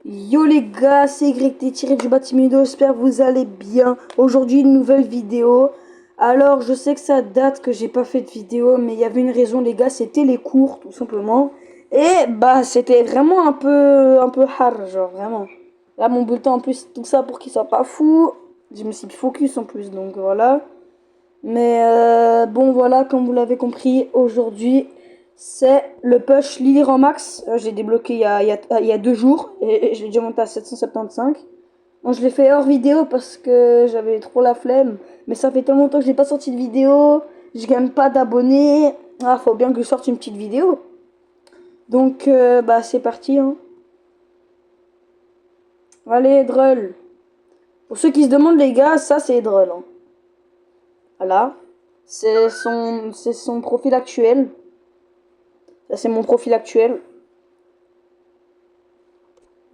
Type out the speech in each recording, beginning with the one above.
Yo les gars, c'est YT tiré du Batimido, j'espère que vous allez bien. Aujourd'hui une nouvelle vidéo. Alors je sais que ça date que j'ai pas fait de vidéo, mais il y avait une raison les gars, c'était les cours tout simplement. Et bah c'était vraiment un peu hard, genre vraiment. Là mon bulletin en plus tout ça pour qu'il soit pas fou. Je me suis focus en plus donc voilà. Mais bon voilà, comme vous l'avez compris, aujourd'hui c'est le push lire en max. Je l'ai débloqué il y a 2 jours et je l'ai déjà monté à 775. Bon, je l'ai fait hors vidéo parce que j'avais trop la flemme. Mais ça fait tellement longtemps que j'ai pas sorti de vidéo. Je gagne pas d'abonnés. Ah, faut bien que je sorte une petite vidéo. Donc bah c'est parti hein. Allez, Drôle. Pour ceux qui se demandent les gars, ça c'est Drôle hein. Voilà. C'est son profil actuel. Ça, c'est mon profil actuel.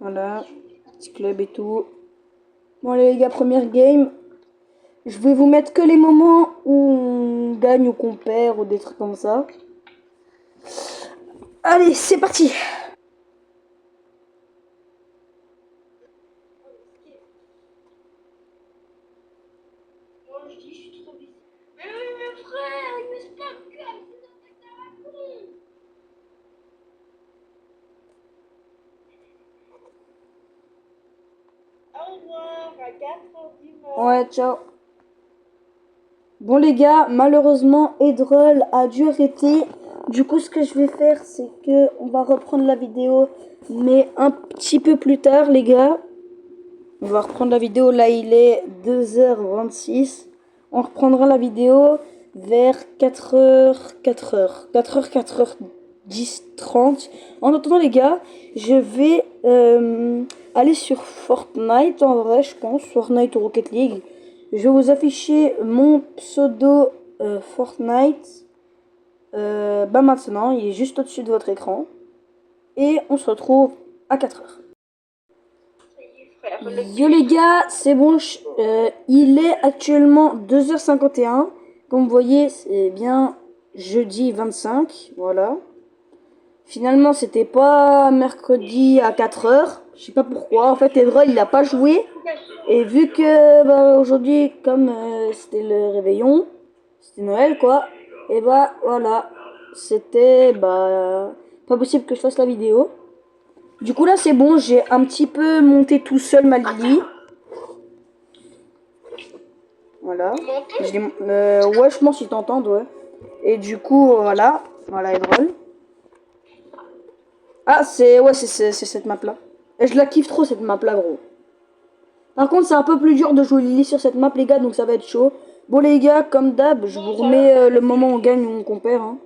Voilà. Petit club et tout. Bon, allez, les gars, première game. Je vais vous mettre que les moments où on gagne ou qu'on perd ou des trucs comme ça. Allez, c'est parti. Ouais, ciao. Bon les gars, malheureusement Edrol a dû arrêter. Du coup ce que je vais faire c'est que on va reprendre la vidéo mais un petit peu plus tard les gars. On va reprendre la vidéo, là il est 2h26. On reprendra la vidéo vers 4h, 4h, 4h, 4h10, 30. En attendant les gars, je vais aller sur Fortnite en vrai je pense, Fortnite ou Rocket League. Je vais vous afficher mon pseudo Fortnite. Bah maintenant, il est juste au-dessus de votre écran. Et on se retrouve à 4h. Yo les gars, c'est bon, il est actuellement 2h51. Comme vous voyez, c'est bien jeudi 25, voilà. Finalement, c'était pas mercredi à 4h. Je sais pas pourquoi. En fait, Edrol, il a pas joué. Et vu que bah, aujourd'hui, comme c'était le réveillon, c'était Noël quoi, et bah voilà, c'était bah pas possible que je fasse la vidéo. Du coup là c'est bon, j'ai un petit peu monté tout seul ma Lily. Voilà. Ouais, je pense qu'ils t'entendent, ouais. Et du coup, voilà. Voilà, est drôle. Ah, c'est cette map là. Et je la kiffe trop cette map là, gros. Par contre, c'est un peu plus dur de jouer Lily sur cette map, les gars, donc ça va être chaud. Bon, les gars, comme d'hab, je vous remets le moment où on gagne ou on perd. Hein.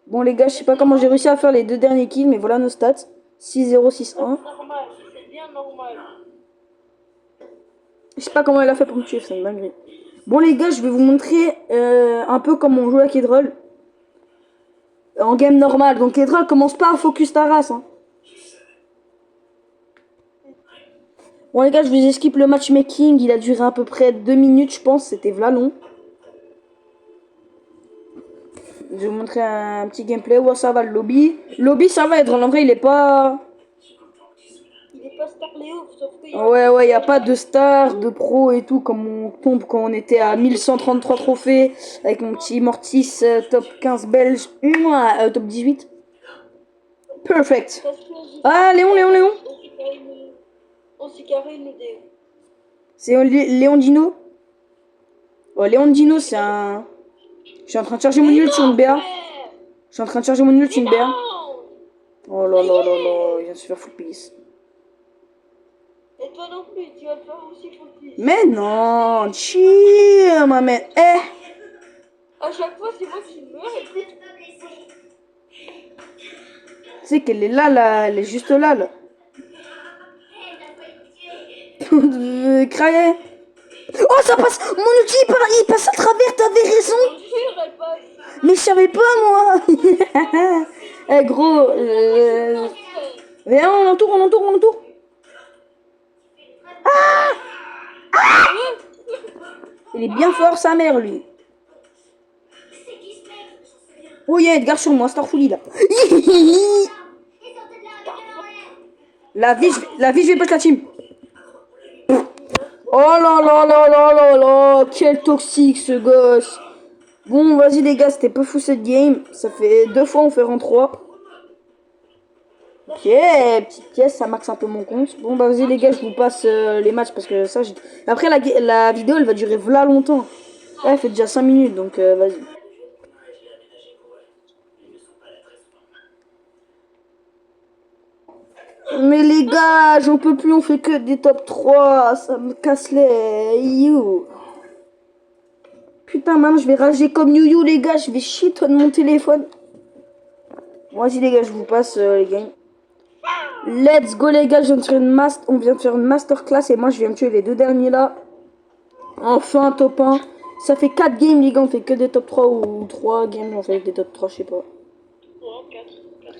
Bon, les gars, je sais pas comment j'ai réussi à faire les 2 derniers kills, mais voilà nos stats. 6-0, 6-1. C'est bien normal. Je sais pas comment elle a fait pour me tuer, c'est une dinguerie. Bon, les gars, je vais vous montrer un peu comment on joue à Kedrol. En game normal. Donc, Kedrol commence pas à focus ta race. Hein. Bon, les gars, je vous esquipe le matchmaking. Il a duré à peu près 2 minutes, je pense. C'était v'là long. Je vais vous montrer un petit gameplay. Ouais, ça va, le lobby. Lobby, ça va être. En vrai, il est pas. Il est pas star Léo, sauf que. Ouais, y a pas de star, de pro et tout, comme on tombe quand on était à 1133 trophées, avec mon petit Mortis top 15 belge, top 18. Perfect. Ah, Léon. On s'y carré le dé. C'est Léon Dino. Oh, Léon Dino, c'est un. Je suis en train de charger mon ult sur une BA. Je suis en train de charger mon ult sur une BA. Oh là là là là, il vient de se faire full piece. Et toi non plus, tu vas le faire aussi full piece. Mais non, chill, ma mère. Eh! À chaque fois, c'est moi qui meurs et puis. Tu sais qu'elle est là, elle est juste là. Crayer. Oh, ça passe! Mon outil, il passe à travers, t'avais raison! Mais je savais pas, moi! Eh, gros, viens, on entoure! Il est bien fort, sa mère, lui. Oh, il y a Edgar sur moi, Starfully, là. La vie, je vais pas la team. Oh là là là là là là, quel toxique ce gosse. Bon, vas-y les gars, c'était pas fou cette game. Ça fait 2 fois, on fait rang 3. Ok, petite pièce, ça max un peu mon compte. Bon, bah vas-y les gars, je vous passe les matchs parce que ça, j'ai... Après, la vidéo, elle va durer v'là longtemps. Là, elle fait déjà 5 minutes, donc vas-y. Mais les gars, j'en peux plus, on fait que des top 3. Ça me casse les... You. Putain, maintenant je vais rager comme you les gars, je vais shit de mon téléphone. Bon, vas-y les gars, je vous passe les games. Let's go les gars, on vient de faire une masterclass et moi je viens de tuer les 2 derniers là. Enfin top 1. Ça fait 4 games les gars, on fait que des top 3 ou 3 games, on fait des top 3, je sais pas.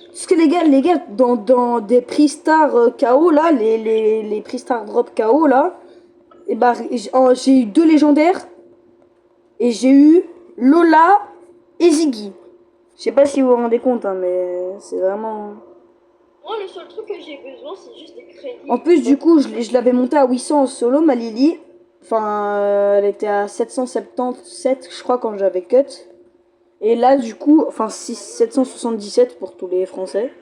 Parce que les gars, dans des prix stars KO là, les prix stars drop KO là, et bah j'ai eu 2 légendaires. Et j'ai eu Lola et Ziggy. Je sais pas si vous vous rendez compte, hein, mais c'est vraiment... Moi, le seul truc que j'ai besoin, c'est juste des crédits. En plus, du coup, je l'avais montée à 800 en solo, ma Lily. Enfin, elle était à 777, je crois, quand j'avais cut. Et là, du coup, enfin, 777 pour tous les Français.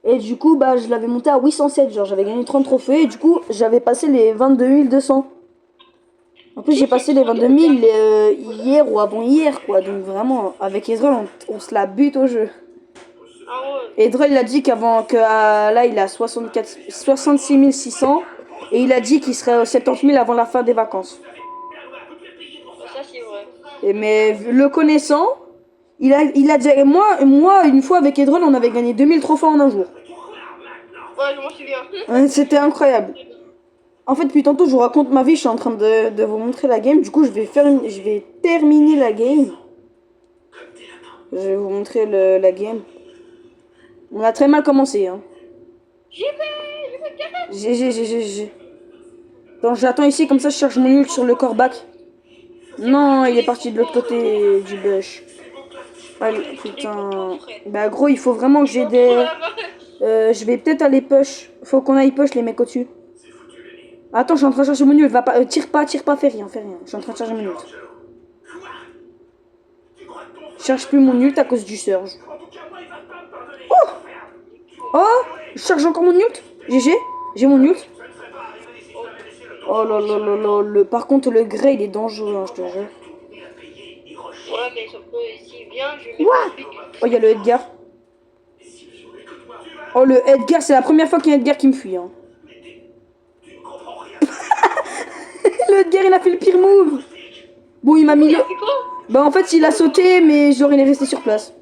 Et du coup, bah, je l'avais montée à 807, genre, j'avais gagné 30 trophées. Et du coup, j'avais passé les 22 200. En plus, j'ai passé les 22 000 hier ou avant-hier, quoi. Donc vraiment, avec Ezreal, on se la bute au jeu. Ah ouais. Ezreal, il a dit là, il a 66 600. Et il a dit qu'il serait 70 000 avant la fin des vacances. Ça, c'est vrai. Mais le connaissant, il a déjà... Moi, une fois avec Ezreal, on avait gagné 2000 trophées en un jour. Ouais, je m'en souviens. C'était incroyable. En fait, depuis tantôt, je vous raconte ma vie. Je suis en train de vous montrer la game. Du coup, je vais terminer la game. Je vais vous montrer la game. On a très mal commencé. Hein. J'ai fait 4. GG. Attends, j'attends ici. Comme ça, je cherche mon ult sur le corback. Non, il est parti de l'autre côté du bush. Allez, putain. Bah, gros, il faut vraiment que j'ai des... je vais peut-être aller push. Faut qu'on aille push les mecs au-dessus. Attends, je suis en train de chercher mon ult. Va pas, tire pas, fais rien. Je suis en train de chercher mon ult. Je cherche plus mon ult à cause du surge. Oh! Oh! Je cherche encore mon ult. GG. J'ai mon ult. Oh là là là là. Par contre, le Grey, il est dangereux, hein, je te jure. Ouais, mais sauf que s'il vient, je vais mettre... Oh, il y a le Edgar. Oh, le Edgar, c'est la première fois qu'il y a un Edgar qui me fuit. Hein. Le Edgar, il a fait le pire move. Bon, il m'a mis le... Bah, en fait, il a sauté, mais genre, il est resté sur place.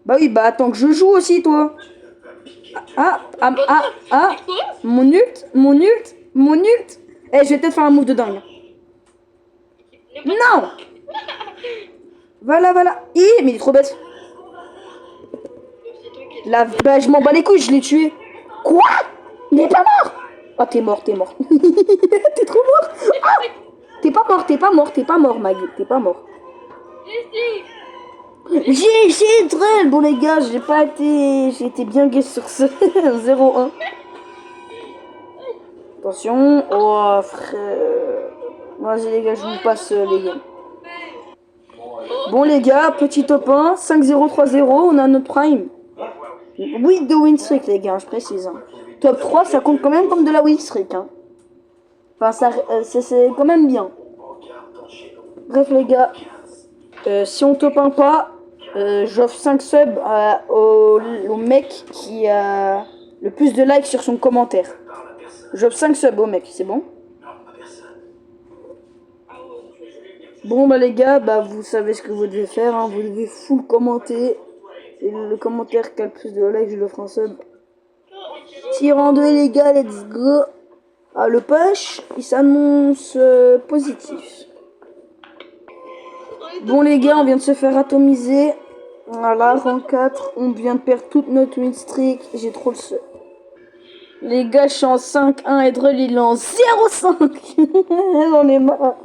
Bah oui, bah attends que je joue aussi, toi. Mon ult. Eh, je vais peut-être faire un move de dingue. Non. Voilà. Mais il est trop bête. Bah, je m'en bats les couilles, je l'ai tué. Quoi? Il est pas mort. Oh, t'es mort. T'es trop mort. Ah, t'es pas mort, Maggie. T'es pas mort. J'ai Drell. Bon, les gars, j'ai été bien gay sur ce 0-1. Attention. Oh, frère. Vas-y, les gars, je vous passe les gars. Bon, les gars, petit top 1. 5-0, 3-0. On a notre prime. 8 de win streak, les gars, je précise. Hein. Top 3, ça compte quand même comme de la win streak. Hein. Enfin, c'est quand même bien. Bref, les gars. Si on top 1 pas, j'offre 5 subs au mec qui a le plus de likes sur son commentaire. J'offre 5 subs au mec, c'est bon? Bon bah les gars, bah vous savez ce que vous devez faire, hein. Vous devez full commenter. Et le commentaire qui a le plus de likes, je le ferai en sub. Tir en deux les gars, let's go. Ah, le push, il s'annonce positif. Bon les gars, on vient de se faire atomiser. Voilà, rang 4. On vient de perdre toute notre win streak. J'ai trop le seum. Les gars, je suis en 5-1 et Drell il est en 0-5. J'en ai marre.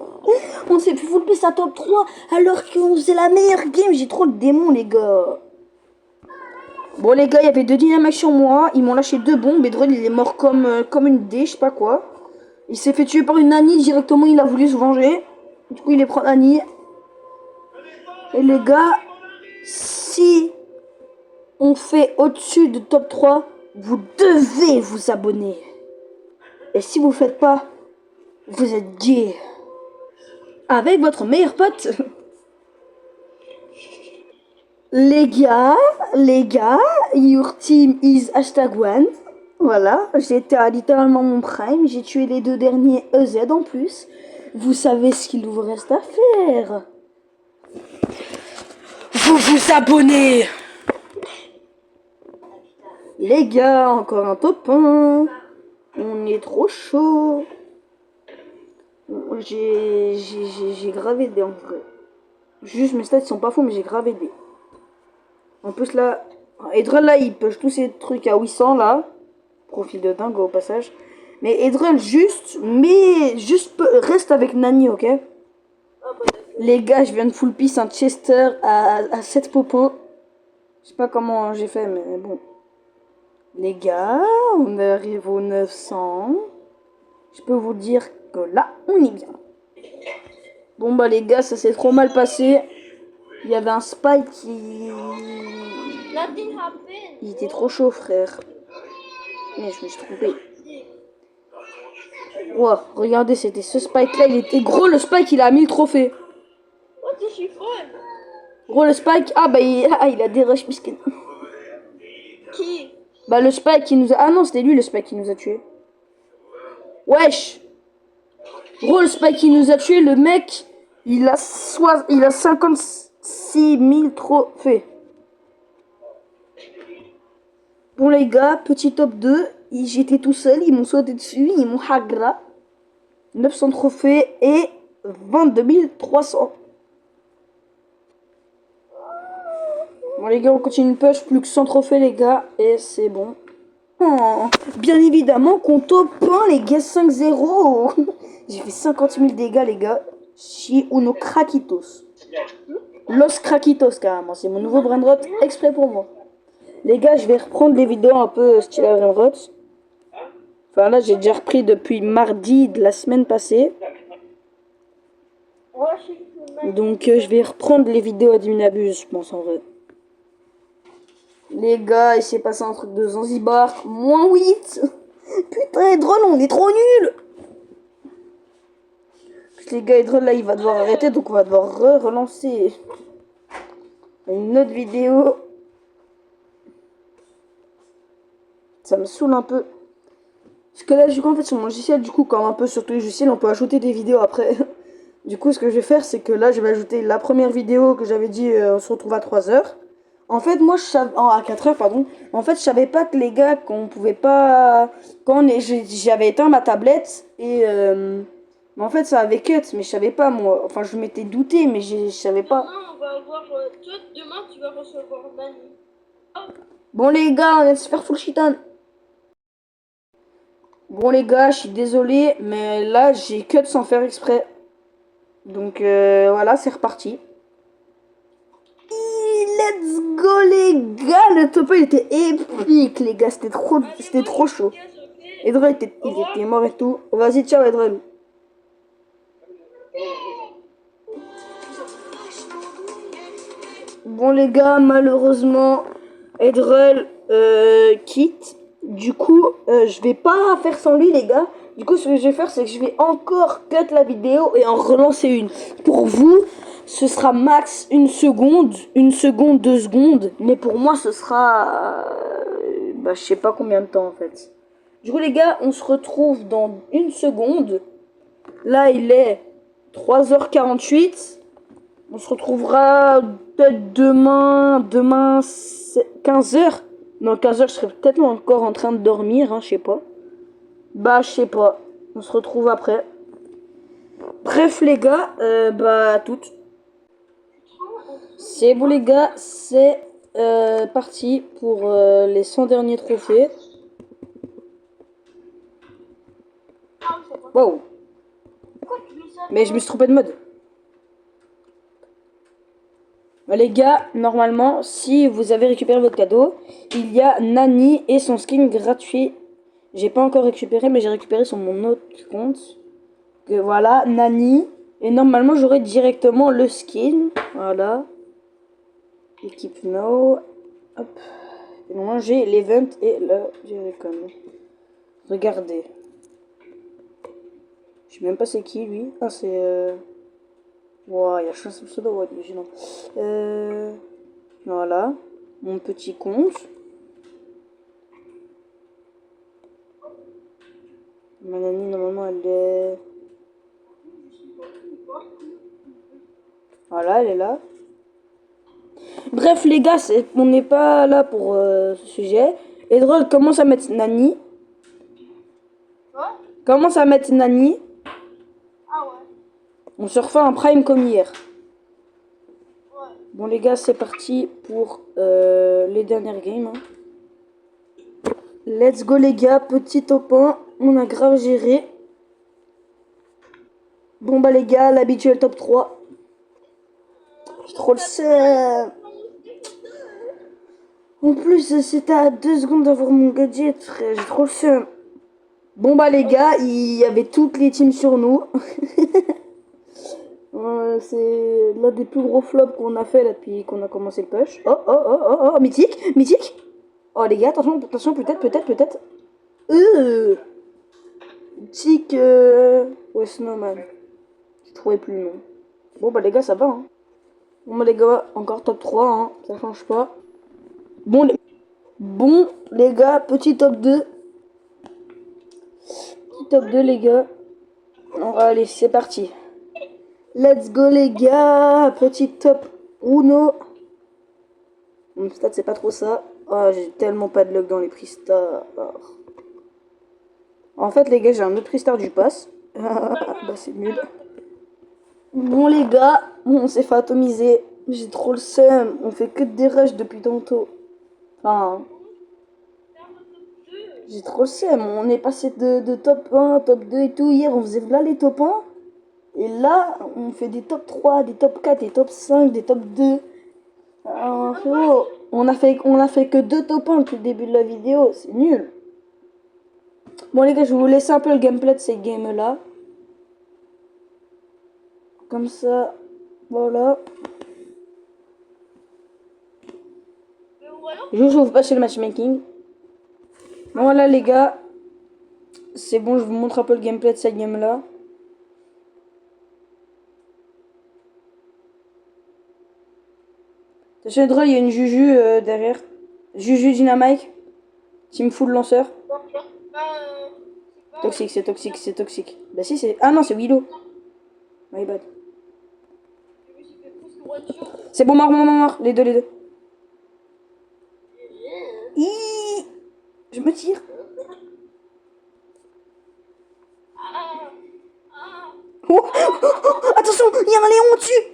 On s'est fait full sa top 3 alors qu'on faisait la meilleure game. J'ai trop le démon les gars. Bon les gars, il y avait 2 dynamites sur moi. Ils m'ont lâché 2 bombes. Edrel il est mort comme une dé, je sais pas quoi. Il s'est fait tuer par une Annie directement. Il a voulu se venger. Du coup il est prendre Annie. Et les gars, si on fait au-dessus de top 3, vous devez vous abonner. Et si vous le faites pas, vous êtes gay. Avec votre meilleur pote. Les gars, your team is #1. Voilà, j'étais à littéralement mon prime. J'ai tué les 2 derniers EZ en plus. Vous savez ce qu'il vous reste à faire. Vous vous abonnez. Les gars, encore un top 1. On est trop chaud. J'ai gravé des en vrai. Juste mes stats sont pas faux, mais j'ai gravé des. En plus là, Edrel là, il push tous ces trucs à 800 là. Profil de dingue au passage. Mais Edrel juste, reste avec Nani, ok? Les gars, je viens de full piece un Chester à 7 popos. Je sais pas comment j'ai fait, mais bon. Les gars, on arrive aux 900. Je peux vous dire que là, on est bien. Bon bah les gars, ça s'est trop mal passé. Il y avait un spike qui... Il était trop chaud, frère. Mais je me suis trompé. Wow, regardez, c'était ce spike là, il était gros, le spike il a 1000 trophées. Gros le spike, ah bah il a des rushs miskin. Qui? Bah le spike qui nous a... Ah non, c'était lui le spike qui nous a tué. Wesh. Gros le spike qui nous a tué, le mec, il a 56 000 trophées. Bon les gars, petit top 2, j'étais tout seul, ils m'ont sauté dessus, ils m'ont hagra. 900 trophées et 22 300. Bon les gars, on continue de push, plus que 100 trophées les gars, et c'est bon. Oh, bien évidemment qu'on top 1 les gars, 5-0. J'ai fait 50 000 dégâts les gars. Chez Uno Craquitos. Los Craquitos carrément, c'est mon nouveau brainrot exprès pour moi. Les gars, je vais reprendre les vidéos un peu style brainrot. Enfin là, j'ai déjà repris depuis mardi de la semaine passée. Donc je vais reprendre les vidéos à Diminabuse, je pense en vrai. Les gars, il s'est passé un truc de Zanzibar. -8. Putain, drôle, on est trop nuls. Les gars, drôle là, il va devoir arrêter, donc on va devoir relancer une autre vidéo. Ça me saoule un peu. Parce que là, du coup, en fait, sur mon logiciel, du coup, comme un peu sur tous les logiciels, on peut ajouter des vidéos après. Du coup, ce que je vais faire, c'est que là, je vais ajouter la première vidéo que j'avais dit, on se retrouve à 3h. En fait, moi, je savais... à 4h, pardon. En fait, je savais pas que les gars, qu'on pouvait pas... J'avais éteint ma tablette et... Mais en fait, ça avait cut, mais je savais pas, moi. Enfin, je m'étais douté, mais je savais pas. Demain, on va avoir... toi, demain, tu vas recevoir Nani. Bon, les gars, on va se faire full chitan. Bon, les gars, je suis désolé, mais là, j'ai cut sans faire exprès. Donc, voilà, c'est reparti. Let's go les gars, le top 1 il était épique les gars, c'était trop chaud. Edrel il était mort et tout. Vas-y, ciao Edrel. Bon les gars, malheureusement Edrel quitte. Du coup, je vais pas faire sans lui les gars. Du coup, ce que je vais faire, c'est que je vais encore cut la vidéo et en relancer une. Pour vous, ce sera max 1 seconde, 2 secondes. Mais pour moi, ce sera... bah, je sais pas combien de temps en fait. Du coup, les gars, on se retrouve dans 1 seconde. Là, il est 3h48. On se retrouvera peut-être demain 15h. Non, 15h, je serai peut-être encore en train de dormir, hein, je sais pas. Bah, je sais pas. On se retrouve après. Bref, les gars, bah, toutes. C'est bon, les gars, c'est parti pour les 100 derniers trophées. Wow. Mais je me suis trompé de mode. Bah, les gars, normalement, si vous avez récupéré votre cadeau, il y a Nani et son skin gratuit. J'ai pas encore récupéré, mais j'ai récupéré sur mon autre compte. Et voilà, Nani. Et normalement, j'aurai directement le skin. Voilà. Équipe No. Hop. Et normalement, j'ai l'event et le Jericon. Regardez. Je sais même pas c'est qui lui. Ah, c'est. Wow, il y a chance de pseudo, ouais, imaginons. Voilà. Mon petit compte. Ma Nani, normalement, elle est. Voilà, elle est là. Bref, les gars, on n'est pas là pour ce sujet. Et drôle, commence à mettre Nani. Quoi? Commence à mettre Nani. Ah ouais. On se refait un prime comme hier. Ouais. Bon, les gars, c'est parti pour les dernières games. Hein. Let's go, les gars. Petit topin. On a grave géré. Bon, bah, les gars, l'habituel top 3. J'ai trop le seum. En plus, c'était à 2 secondes d'avoir mon gadget, frère. J'ai trop le seum. Bon, bah, les gars, il y avait toutes les teams sur nous. C'est l'un des plus gros flops qu'on a fait là depuis qu'on a commencé le push. Oh, oh, oh, oh, oh, mythique, mythique. Oh, les gars, attention, attention, peut-être. Mythique, ouais, Snowman. J'ai trouvé plus le nom. Bon, bah, les gars, ça va, hein. Bon, bah, les gars, encore top 3, hein. Ça change pas. Bon, les gars, petit top 2. Petit top 2, les gars. Bon, allez, c'est parti. Let's go, les gars. Petit top Uno. Mon stat, c'est pas trop ça. Oh, j'ai tellement pas de luck dans les prix stars. En fait, les gars, j'ai un autre prix star du pass. Bah, c'est nul. Bon, les gars, on s'est fait atomiser. J'ai trop le seum. On fait que des rushs depuis tantôt. Enfin, j'ai trop le seum. On est passé de top 1, top 2 et tout. Hier, on faisait là les top 1. Et là, on fait des top 3, des top 4, des top 5, des top 2. Frérot, on a fait que 2 top 1 depuis le début de la vidéo. C'est nul. Bon, les gars, je vais vous laisser un peu le gameplay de ces games-là. Comme ça, voilà. Je vous pas chez le matchmaking. Bon, voilà, les gars. C'est bon, je vous montre un peu le gameplay de cette game-là. Attention, drôle, il y a une Juju derrière. Juju Dynamite. Team full lanceur. Toxique, c'est toxique, c'est toxique. Bah si, c'est... Ah non, c'est Willow. My bad. C'est bon, mort. Les deux. Hiii. Je me tire. Oh, attention, il y a un Léon au-dessus.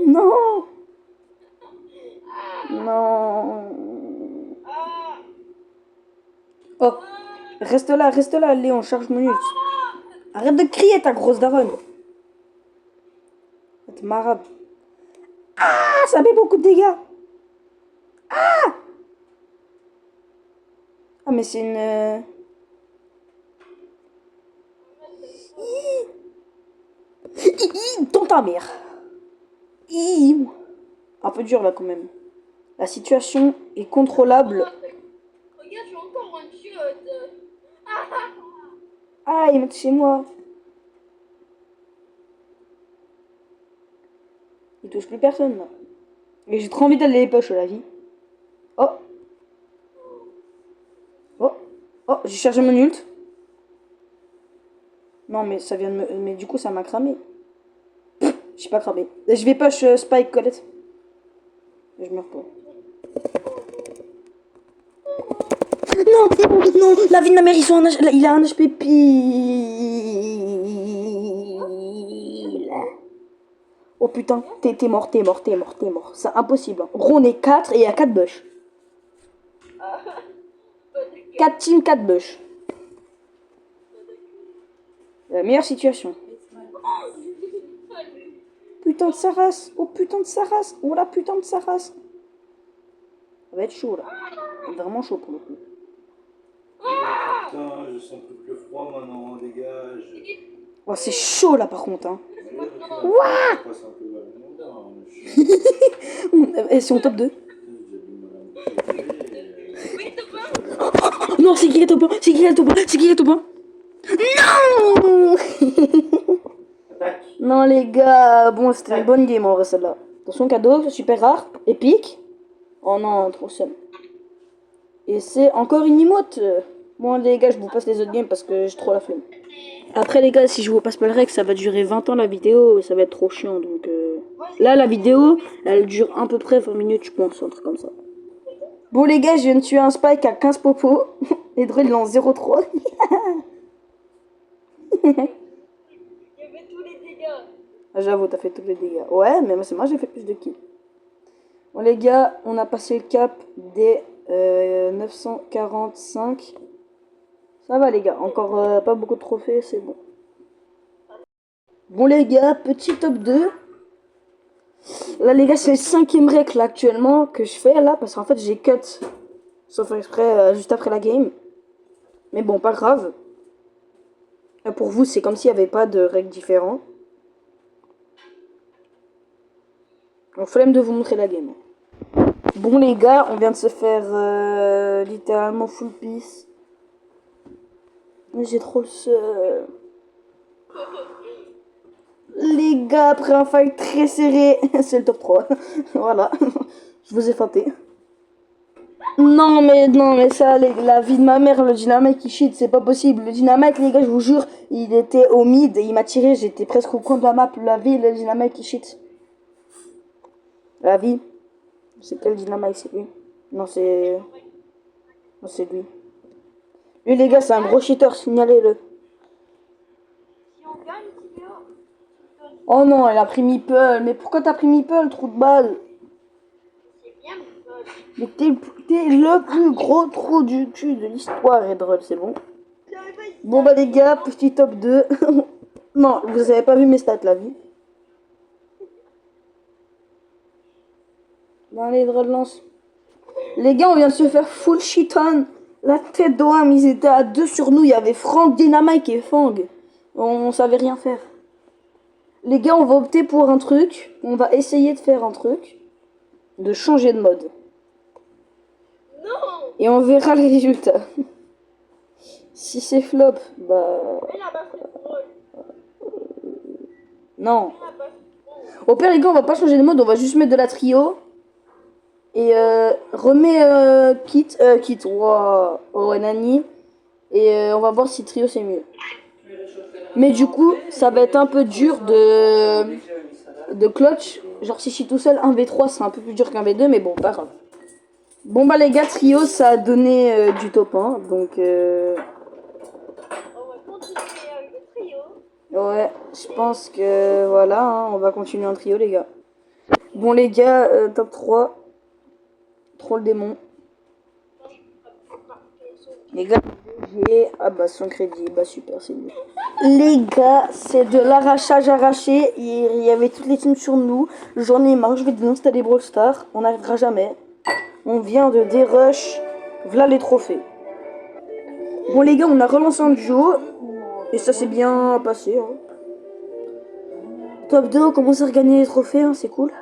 Non. Oh, reste là, Léon, charge mon ult. Arrête de crier, ta grosse daronne. Cette marabe. Ah, ça met beaucoup de dégâts. Ah, mais c'est une... Dans ta mère. Un peu dur là quand même. La situation est contrôlable. Regarde, j'ai encore one shot. Ah, ils mettent chez moi. Il touche plus personne là. Et j'ai trop envie d'aller les push la vie. Oh. Oh, j'ai chargé mon ult. Non mais ça vient de me... Mais du coup ça m'a cramé. J'ai pas cramé. Je vais push Spike Colette. Je meurs pas. Non, la vie de ma mère, il a un HP pile. Oh putain, t'es mort. C'est impossible. Gros, on est 4 et il y a 4 bush. 4 teams, 4 bush. La meilleure situation. putain de sa race. Oh putain de sa race. Oh la putain de sa race. Ça va être chaud là. Vraiment chaud pour le coup. Putain, je sens plus froid maintenant, dégage. Oh, c'est chaud là par contre. Hein. Et c'est en top 2. Non, c'est qui est top 1. C'est qui est top 1. C'est qui est top 1. Non. Non les gars, bon c'était une bonne game en vrai celle-là. Attention cadeau, c'est super rare, épique. Oh non, trop seul. Et c'est encore une emote. Bon les gars, je vous passe les autres games parce que j'ai trop la flemme. Après les gars, si je vous passe pas le rec, ça va durer 20 ans la vidéo et ça va être trop chiant. Donc là la vidéo, elle dure à peu près 20 minutes je pense, un truc comme ça. Bon les gars, je viens de tuer un spike à 15 popos. Les drills ils ont 0,3. J'avoue, t'as fait tous les dégâts. Ouais, mais c'est moi j'ai fait plus de kills. Bon les gars, on a passé le cap des 945. Ça va les gars, encore pas beaucoup de trophées, c'est bon. Bon les gars, petit top 2. Là les gars, c'est le 5ème rec là actuellement que je fais là, parce qu'en fait j'ai cut, sauf exprès, juste après la game. Mais bon, pas grave. Là, pour vous, c'est comme s'il n'y avait pas de rec différents. Donc flemme de vous montrer la game. Bon les gars, on vient de se faire littéralement full piece. J'ai trop le seum. Les gars, après un fight très serré, c'est le top 3. Voilà, je vous ai feinté. Non mais ça, la vie de ma mère, le dynamite qui cheat, c'est pas possible. Le dynamite, les gars, je vous jure, il était au mid, il m'a tiré, j'étais presque au coin de la map. La vie, le dynamite qui cheat. La vie. C'est quel dynamite, c'est lui? Non, c'est... Non, c'est lui. Lui, les gars, c'est un gros cheater, signalez-le. Oh non, elle a pris Meeple. Mais pourquoi t'as pris Meeple, trou de balle? Mais t'es le plus gros trou du cul de l'histoire, Edrol, c'est bon. Bon bah les gars, petit top 2. Non, vous avez pas vu mes stats, la vie. Bon allez, Edrol, lance. Les gars, on vient de se faire full shit on. La tête d'Oham, ils étaient à 2 sur nous. Il y avait Franck, Dynamite et Fang. On savait rien faire. Les gars, on va opter pour un truc. On va essayer de faire un truc. De changer de mode. Non. Et on verra les résultats. Si c'est flop, bah... Non. Au pire, les gars, on va pas changer de mode. On va juste mettre de la trio. Et remets Kit. Wow. Oh, Nani. Et on va voir si trio c'est mieux. Mais du coup, ça va être un peu dur de clutch. Genre si je suis tout seul, 1v3 c'est un peu plus dur qu'un v2, mais bon, pas grave. Bon bah les gars, trio ça a donné du top 1, donc On va continuer avec le trio. ouais, je pense que voilà, hein, on va continuer en trio les gars. Bon les gars, top 3, troll démon. Les gars, j'ai... Ah bah son crédit, bah super, c'est mieux. Les gars, c'est de l'arrachage arraché. Il y avait toutes les teams sur nous. J'en ai marre, je vais désinstaller Brawl Stars. On n'arrivera jamais. On vient de dérush. Voilà les trophées. Bon les gars, on a relancé un duo. Et ça s'est bien passé. Hein. Top 2, on commence à regagner les trophées, hein, c'est cool.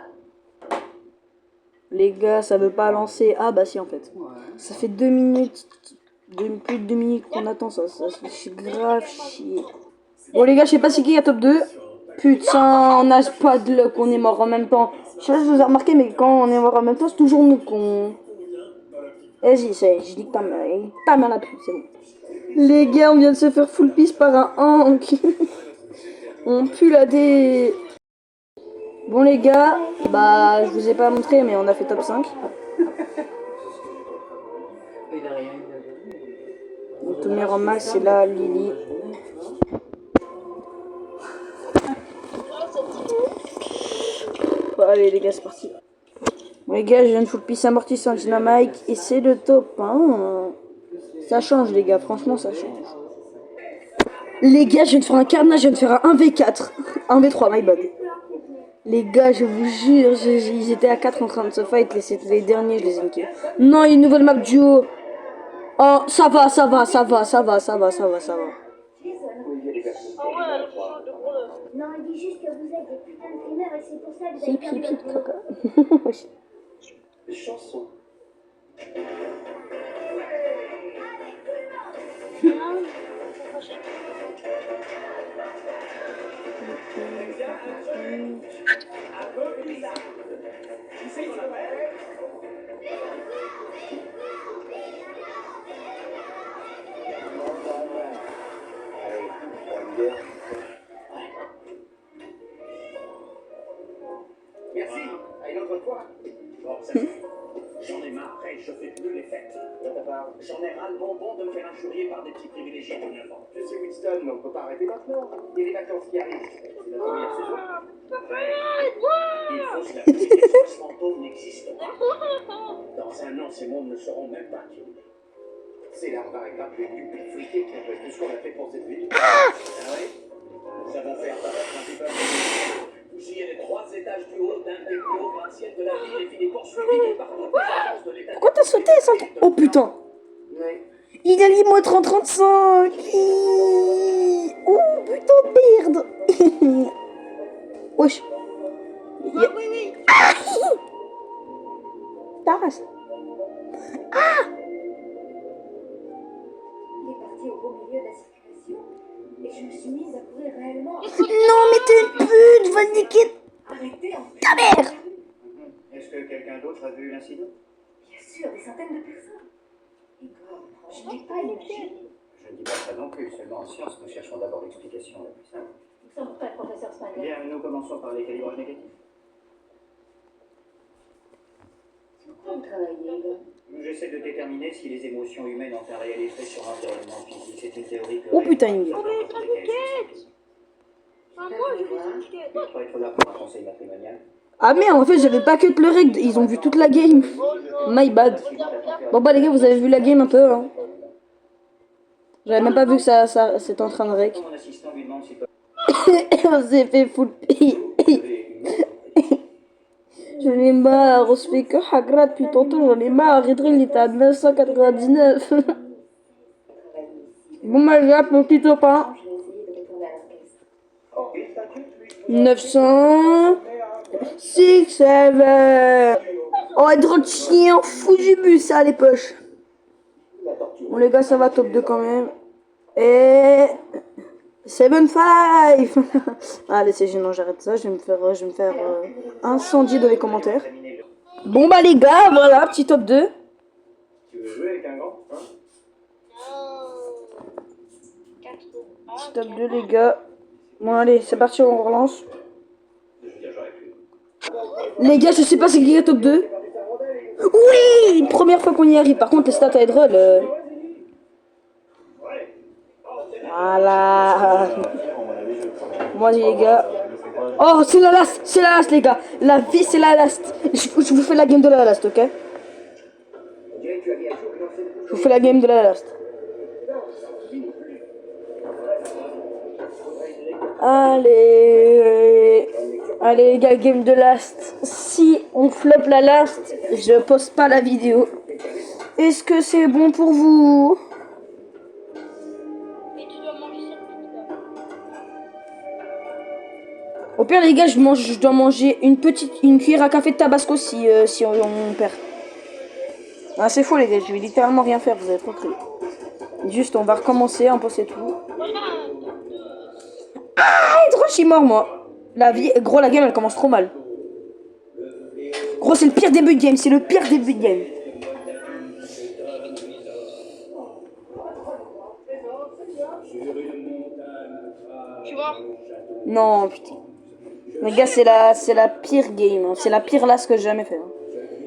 Les gars, ça veut pas lancer. Ah bah si en fait. Ça fait 2 minutes. Plus de 2 minutes qu'on attend ça. Ça fait grave chier. Bon les gars, je sais pas c'est qui à top 2. Putain, on n'a pas de luck, on est mort en même temps. Je sais pas si vous avez remarqué, mais quand on est mort en même temps, c'est toujours nous qu'on... Vas-y, je dis que ta mère la pute, c'est bon. Les gars, on vient de se faire full piece par un Hank. On pue la dé... Bon les gars, bah je vous ai pas montré, mais on a fait top 5. Tout meilleur en max, c'est là, Lily. Bon, allez les gars, c'est parti. Bon les gars, je viens de full piece amortissant dynamite et c'est le top 1. Ça change les gars, franchement ça change. Les gars, je viens de faire un carnage, je viens de faire un 1v4. 1v3, my bad. Les gars, je vous jure, ils étaient à 4 en train de se fight et c'était les derniers, je les ai niqués. Non, il y a une nouvelle map duo. Oh, ça va, ça va, ça va, ça va, ça va, ça va, ça va. Ah ouais, elle est chaud de gros là. Non, il dit juste que vous êtes des putains de primeurs et c'est pour ça que vous Hip, avez hip, perdu hip, votre caca. Chanson. Merci, à une autre fois. Bon, ça suffit. J'en ai marre, et je fais plus les fêtes. J'en ai ras le bonbon de me faire injurier par des petits privilégiés de 9 ans. Je suis Winston, mais on peut pas arrêter maintenant. Il y a les vacances qui arrivent. C'est la première saison. Il faut se la que ce fantôme n'existe pas. Dans un an, ces mondes ne seront même pas curieux. C'est l'arbre à grappe et du friqué qui appelle tout ce qu'on a fait pour cette ville. Ah oui? Nous avons fait apparaître un immeuble. Bousillé les 3 étages du haut d'un des plus hauts gratte-ciel de la ville et fini poursuivi par toutes les agences de l'État. Pourquoi t'as sauté ça? Oh putain. Il a mis moi 30-35. Oh putain de merde. Wesh. Oui, oui, oui. Ta race. Il est parti au beau milieu de la circulation et je me suis mise à courir réellement. Non mais t'es une pute. Va niquer Arrêtez en fait. ta mère. Est-ce que quelqu'un d'autre a vu l'incident? Bien sûr, des centaines de personnes. Igor, je n'ai pas imaginé. Je ne dis pas ça non plus, seulement en science, nous cherchons d'abord l'explication la plus simple. Nous sommes prêts, professeur Spangler. Bien, nous commençons par les calibrages négatifs. Sur quoi vous travaillez, Igor? J'essaie de déterminer si les émotions humaines ont un réel effet sur l'environnement physique. C'est une théorie que... Oh putain, il me Oh, mais pas de quête. Enfin, moi, je fais une quête. Je crois être là pour un conseil matrimonial. Ah merde, en fait j'avais pas que le règle, ils ont vu toute la game. Oh non. My bad. Bon bah les gars, vous avez vu la game un peu hein. J'avais même pas vu que ça c'était en train de rec. Mon assistant lui demande s'il peut... On s'est fait full J'en ai marre, on se fait que Hagra depuis tantôt, j'en ai marre, Redrill il était à 999. Bon bah j'ai mon petit top 1. Je vais essayer de retourner à l'orchestre. 900... 6, 7... Oh, drôle de chien, fou du bus, ça, les poches. Bon, les gars, ça va, top 2 quand même. Et... 7-5. Allez, c'est gênant, j'arrête ça. Je vais me faire incendier dans les commentaires. Bon, bah, les gars, voilà, petit top 2. Tu veux jouer avec un grand, hein? Petit top 2, les gars. Bon, allez, c'est parti, on relance. Je veux dire, j'aurais pu. Les gars, je sais pas c'est qui est top 2. Oui, première fois qu'on y arrive. Par contre, les stats à drôle. Voilà. Moi, les gars. Oh, c'est la last, les gars. La vie, c'est la last. Je vous fais la game de la last, ok? Je vous fais la game de la last. Allez. Allez, les gars, game de last. Si on flop la last, je poste pas la vidéo. Est-ce que c'est bon pour vous? Mais tu dois manger cette pizza. Au pire, les gars, je dois manger une cuillère à café de tabasco si on perd. Ah, c'est faux, les gars, je vais littéralement rien faire, vous avez compris. Juste, on va recommencer, un peu c'est tout. Ah, trop, je suis mort, moi. La vie, gros, la game, elle commence trop mal. Gros, c'est le pire début de game, c'est le pire début de game. Tu vois? Non, putain. Les gars, c'est la pire game. Hein. C'est la pire last que j'ai jamais fait. Hein.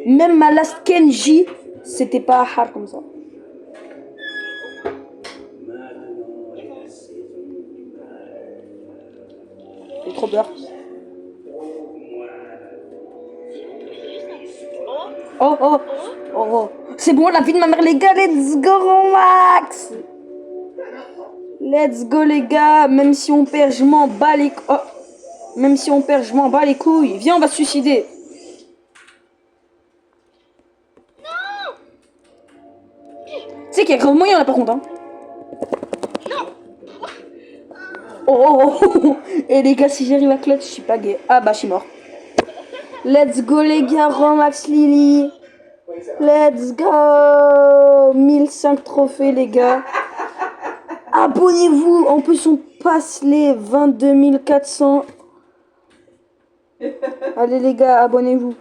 Même ma last Kenji, c'était pas hard comme ça. J'ai trop peur. Oh, oh, oh, oh. C'est bon, la vie de ma mère, les gars, let's go, max. Let's go, les gars. Même si on perd, je m'en bats les... Oh. Même si on perd, je m'en bats les couilles. Viens, on va se suicider. Non. Tu sais qu'il y a grand moyen là par contre. Hein. Oh. Et les gars, si j'arrive à clutch, je suis pas gay. Ah bah, je suis mort. Let's go les gars, Romax Lily. Let's go. 1005 trophées les gars. Abonnez-vous. En plus, on passe les 22 400. Allez les gars, abonnez-vous.